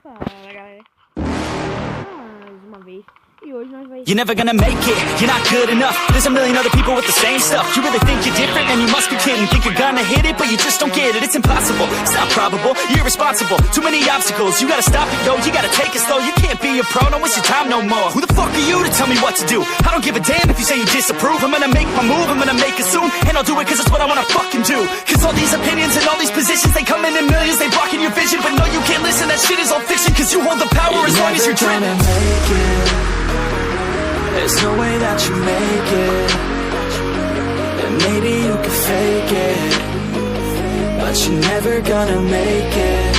Fala galera, mais uma vez, e hoje nós vai... You're never gonna make it, you're not good enough. There's a million other people with the same stuff. You really think you're different, and you must be kidding. Think you're gonna hit it, but you just don't get it. It's impossible, it's not probable, you're irresponsible. Too many obstacles, you gotta stop it, yo. You gotta take it slow, you can't be a pro, don't waste your time no more. Who the fuck are you to tell me what to do? I don't give a damn if you say you disapprove. I'm gonna make my move, I'm gonna make it soon. And I'll do it cause it's what I wanna fucking do. Cause all these opinions and all these positions, they come in millions, they blocking your vision. But no, you can't listen, that shit is all fiction. Cause you hold the power as long as you're dreaming. There's no way that you make it, and maybe you can fake it, but you're never gonna make it.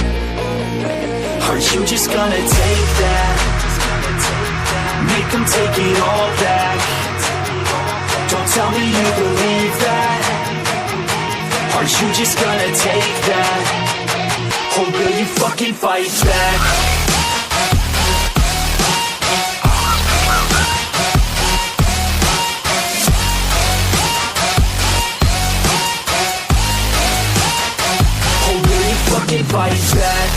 Aren't you just gonna take that? Make them take it all back. Don't tell me you believe that. Aren't you just gonna take that? Or will you fucking fight back? Fight back.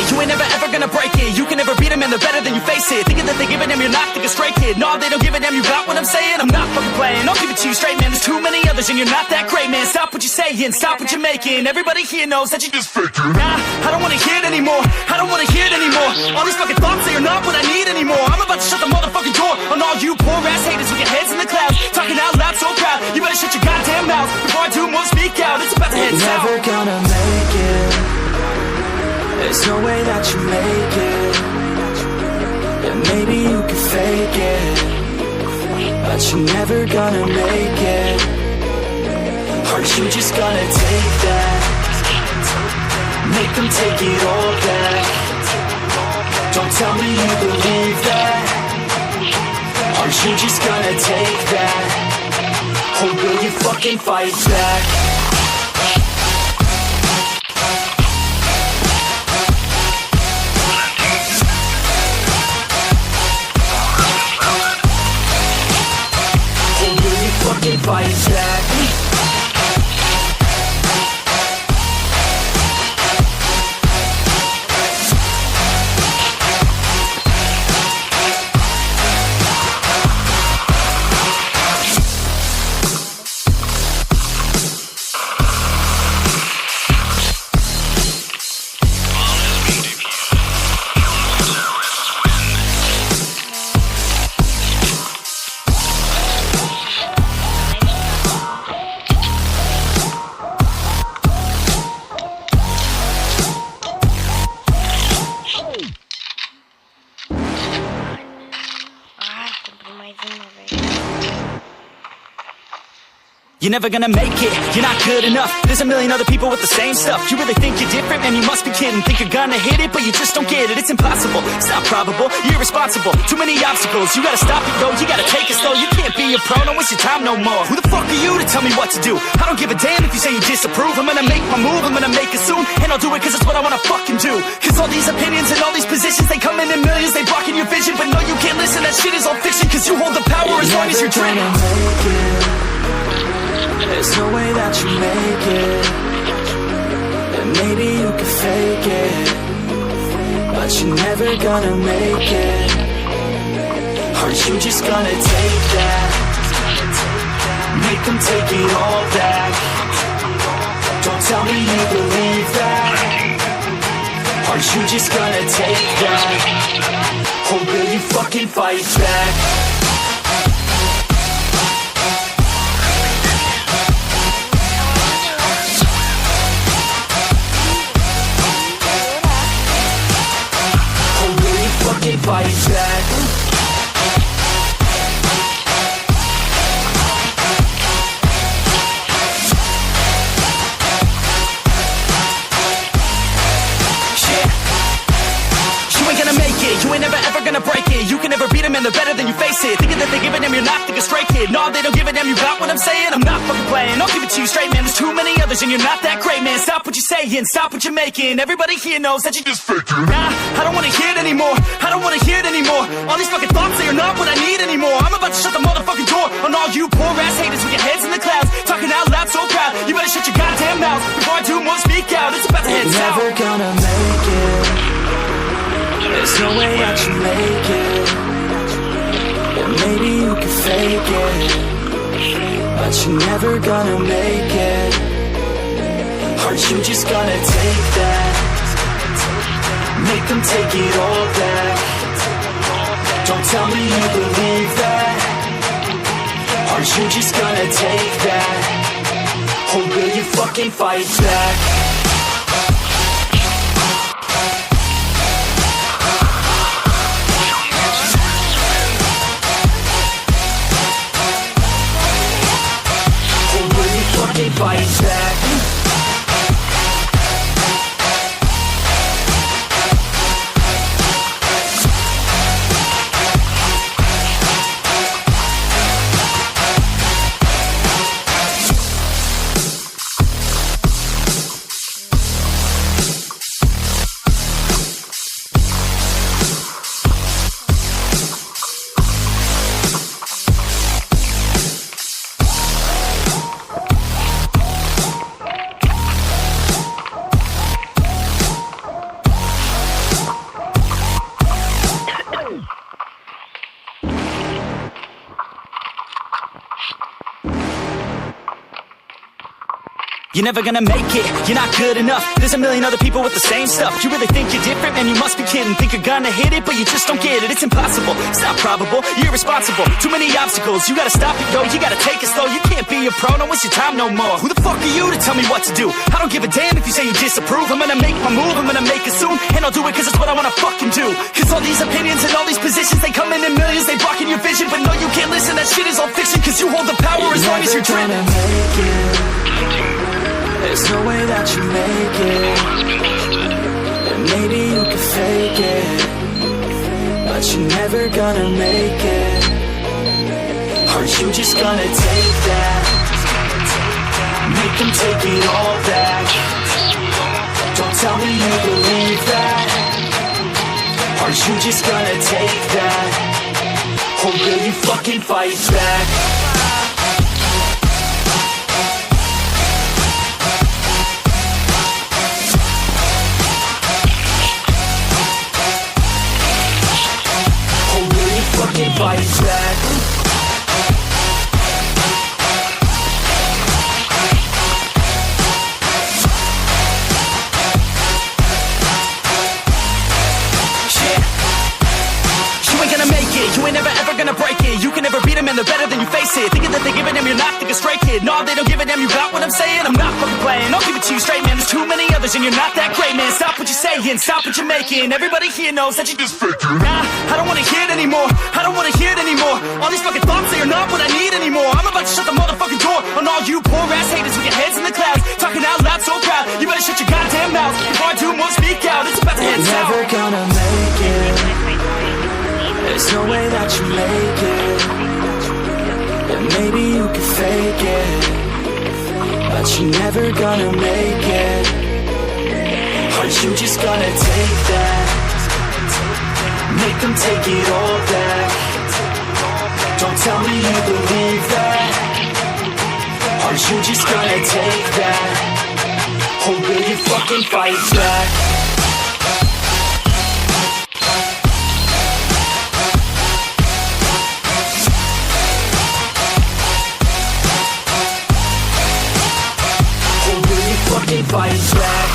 You ain't never ever gonna break it. You can never beat them and they're better than you face it. Thinking that they give it them, you're not thinking straight, kid. No, they don't give a damn, you got what I'm saying? I'm not fucking playing, I'll give it to you straight, man. There's too many others and you're not that great, man. Stop what you're saying, stop what you're making. Everybody here knows that you just faking. Nah, I don't wanna hear it anymore, I don't wanna hear it anymore. All these fucking thoughts, they are not what I need anymore. I'm about to shut the motherfucking door on all you poor ass haters with your heads in the clouds, talking out loud so proud. You better shut your goddamn mouth before I do more speak out. It's about to head south. Never gonna make it. There's no way that you make it, and maybe you can fake it, but you're never gonna make it. Aren't you just gonna take that? Make them take it all back. Don't tell me you believe that. Aren't you just gonna take that? Or will you fucking fight back? Fight back. You're never gonna make it, you're not good enough. There's a million other people with the same stuff. You really think you're different, man, you must be kidding. Think you're gonna hit it, but you just don't get it. It's impossible, it's not probable, you're irresponsible. Too many obstacles, you gotta stop it, yo. You gotta take it slow, you can't be a pro, don't waste your time no more. Who the fuck are you to tell me what to do? I don't give a damn if you say you disapprove. I'm gonna make my move, I'm gonna make it soon. And I'll do it cause it's what I wanna fucking do. Cause all these opinions and all these positions, they come in millions, they blocking your vision. But no, you can't listen, that shit is all fiction. Cause you hold the power as long as you're dreaming. There's no way that you make it, and maybe you can fake it, but you're never gonna make it. Aren't you just gonna take that? Make them take it all back. Don't tell me you believe that. Aren't you just gonna take that? Or will you fucking fight back? Fight back. You ain't gonna make it, you ain't never ever gonna break it. You can never beat them and they're better than you face it. Thinking that they give a damn, you're not thinking straight, kid. No, they don't give a damn, you got what I'm saying? I'm not fucking playing, I'll give it to you straight, man. There's too many others and you're not that great, man. Stop what you're saying, stop what you're making. Everybody here knows that you just faking. Nah, I don't wanna hear it anymore, I don't wanna hear it anymore. not what I need anymore. I'm about to shut the motherfucking door on all you poor ass haters with your heads in the clouds, talking out loud so proud. You better shut your goddamn mouth before I do more speak out. It's about to head south. Never gonna make it. There's no way that you make it. And maybe you can fake it, but you're never gonna make it. Aren't you just gonna take that? Make them take it all back. Don't tell me you believe that. Aren't you just gonna take that? Or will you fucking fight back? Or will you fucking fight back? You're never gonna make it, you're not good enough. There's a million other people with the same stuff. You really think you're different? Man, you must be kidding. Think you're gonna hit it, but you just don't get it. It's impossible, it's not probable, you're irresponsible. Too many obstacles, you gotta stop it, yo. You gotta take it slow, you can't be a pro. Don't waste your time no more. Who the fuck are you to tell me what to do? I don't give a damn if you say you disapprove. I'm gonna make my move, I'm gonna make it soon. And I'll do it cause it's what I wanna fucking do. Cause all these opinions and all these positions, they come in millions, they blocking your vision. But no, you can't listen, that shit is all fiction. Cause you hold the power as long as you're dreaming. There's no way that you make it. And maybe you can fake it, but you're never gonna make it. Aren't you just gonna take that? Make them take it all back. Don't tell me you believe that. Aren't you just gonna take that? Or will you fucking fight back? Fight back. You ain't gonna make it, you ain't never ever gonna break it. You can never beat them and they're better than you face it. Thinking that they give a damn, you're not, think a straight kid. No, they don't give a damn, you got what I'm saying? I'm not fucking playing, I'll give it to you straight, man. There's too many others and you're not that great, man. Stop what you're saying, stop what you're making. Everybody here knows that you just faking. Nah, I don't wanna hear it anymore, I don't wanna hear it anymore. All these fucking thoughts, they are not what I need anymore. I'm about to shut the motherfucking door on all you poor ass haters with your heads in the clouds, talking out loud so proud. You better shut your goddamn mouth before I do more speak out. It's about to head south. Never gonna make it. There's no way that you make it. And maybe you can fake it, but you're never gonna make it. Aren't you just gonna take that? Make them take it all back. Don't tell me you believe that. Aren't you just gonna take that? Or will you fucking fight back? Fight back.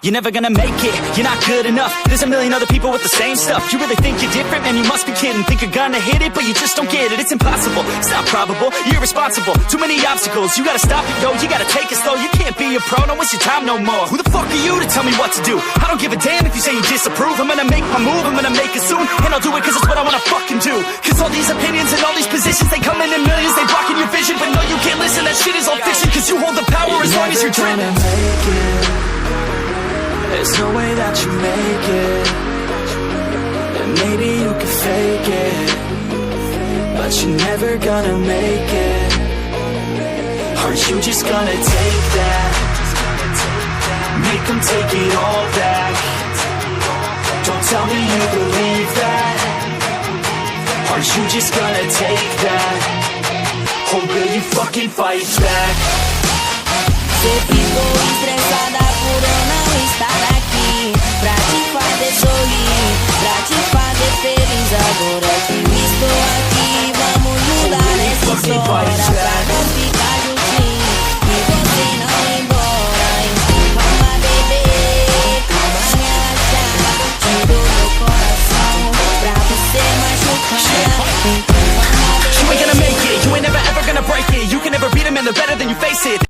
You're never gonna make it, you're not good enough. There's a million other people with the same stuff. You really think you're different? Man, you must be kidding. Think you're gonna hit it, but you just don't get it. It's impossible, it's not probable, you're irresponsible. Too many obstacles, you gotta stop it, yo. You gotta take it slow, you can't be a pro. Don't waste your time no more. Who the fuck are you to tell me what to do? I don't give a damn if you say you disapprove. I'm gonna make my move, I'm gonna make it soon. And I'll do it cause it's what I wanna fucking do. Cause all these opinions and all these positions, they come in millions, they blocking your vision. But no, you can't listen, that shit is all fiction. Cause you hold the power as long as you're driven. There's no way that you make it. And maybe you can fake it, but you're never gonna make it. Are you just gonna take that? Make them take it all back. Don't tell me you believe that. Are you just gonna take that? Or will you fucking fight back? Cê ficou estressada por eu não estar aqui pra te fazer sorrir, pra te fazer feliz. Agora que eu estou aqui, vamos mudar essa história pra nós ficar juntinhos e você não ir embora. Então vamos beber, vamos relaxar. Tiro meu coração pra você machucar. Então vamos beber. You ain't gonna make it, you ain't never ever gonna break it. You can never beat them and they're better than you face it.